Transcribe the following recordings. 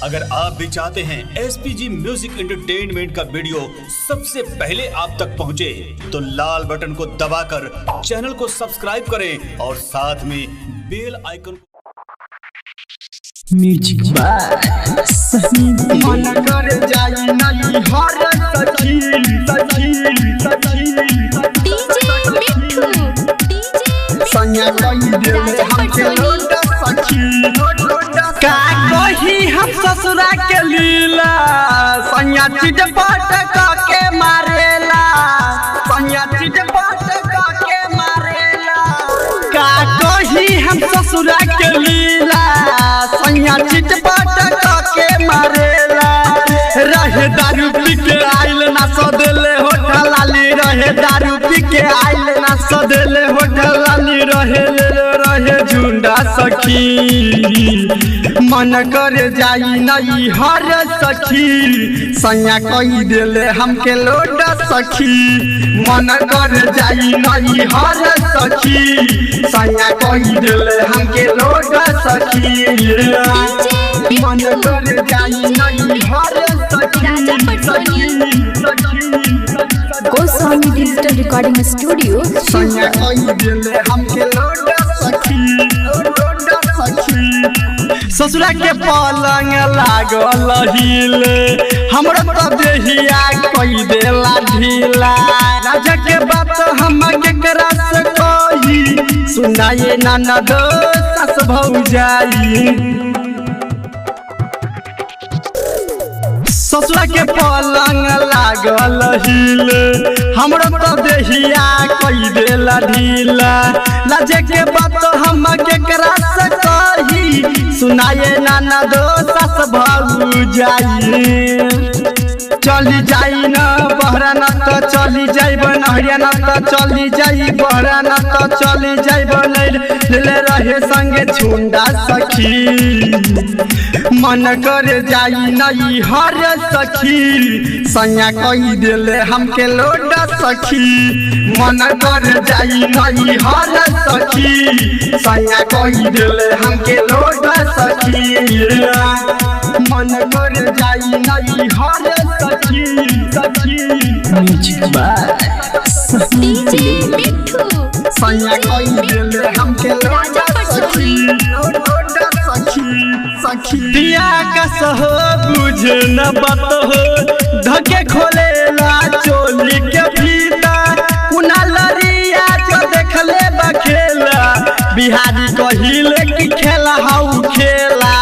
अगर आप भी चाहते हैं SPG म्यूजिक एंटरटेनमेंट का वीडियो सबसे पहले आप तक पहुंचे, तो लाल बटन को दबाकर चैनल को सब्सक्राइब करें और साथ में बेल आइकन म्यूजिक मन कर जाई नहीं हर सखी सखी सखी संया कई दिल हमके लोटा सखी का कही हम ससुरा के लीला संया चिट पट के मारेला संया चिट पट के मारेला का कही हम ससुरा के लीला संया चिट पट के मारेला रहे दारू पी के आइल ना सदेले होठल लाली रहे दारू पी के आइल ना सदेले होठल लाली रहे झुंडा सखी मन कर जाई नहीं हर सखी संया कई देले हमके लोटा सखी मन कर जाई नहीं हर सखी संया कई देले हमके लोटा सखी मन कर जाई नहीं हर सखी गोस्वामी डिजिटल रिकॉर्डिंग स्टूडियो संया कई देले हमके लोटा सखी ससुरा के पलंग लागल हिले हमरा तो देहिया कई देला ढीला राजा के बात हम केकरा से कही सुनाए ननद सास भौजाई ससुरा के पलंग लागल हिले हमरा तो देहिया कई देला ढीला लाजे के बात हम केकरा से कही सुनाए नाना दो सास भौजाई चली जाई न बहरा न तो चली जाई बनहरिया न तो चली जाई बहरा न तो चली जाई बनैल ले रहे संगे झुंडा सखी मन कर जाई नहीं हर सखी संया कई देले हमके लोटा सखी मन कर जाई नहीं हर सखी संया कई देले हमके लोटा सखी मन कर जाई नहीं हर सखी सखी डीजे मिठू संया कई देले हमके लोटा सखी लोटा सखी सखी पिया का सहो बुझे न बात हो धके खोलेला चोली के फीता कुना लरिया जो देखले बखेला बिहारी कहिले की खेला हाउ खेला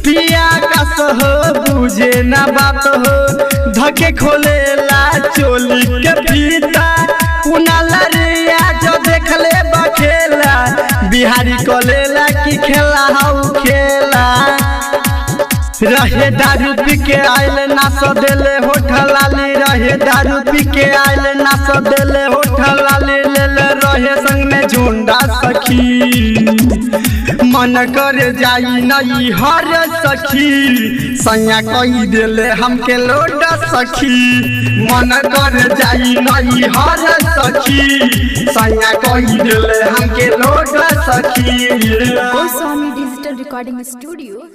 पिया का सहो बुझे न बात हो धके खोलेला चोली के फीता कुना लरिया जो देखले बखेला बिहारी कलेला की खेला हाउ खेला रहे दारू पी के आइल ना सदेले होठल लाली रहे दारू पी के आइल ना सदेले होठल लाली ले रहे संग में झुंडा सखी मन कर जाई नहीं हर सखी संया कई देले हमके लोटा सखी मन कर जाई नहीं हर सखी संया कई देले हमके लोटा सखी गोस्वामी डिजिटल रिकॉर्डिंग स्टूडियो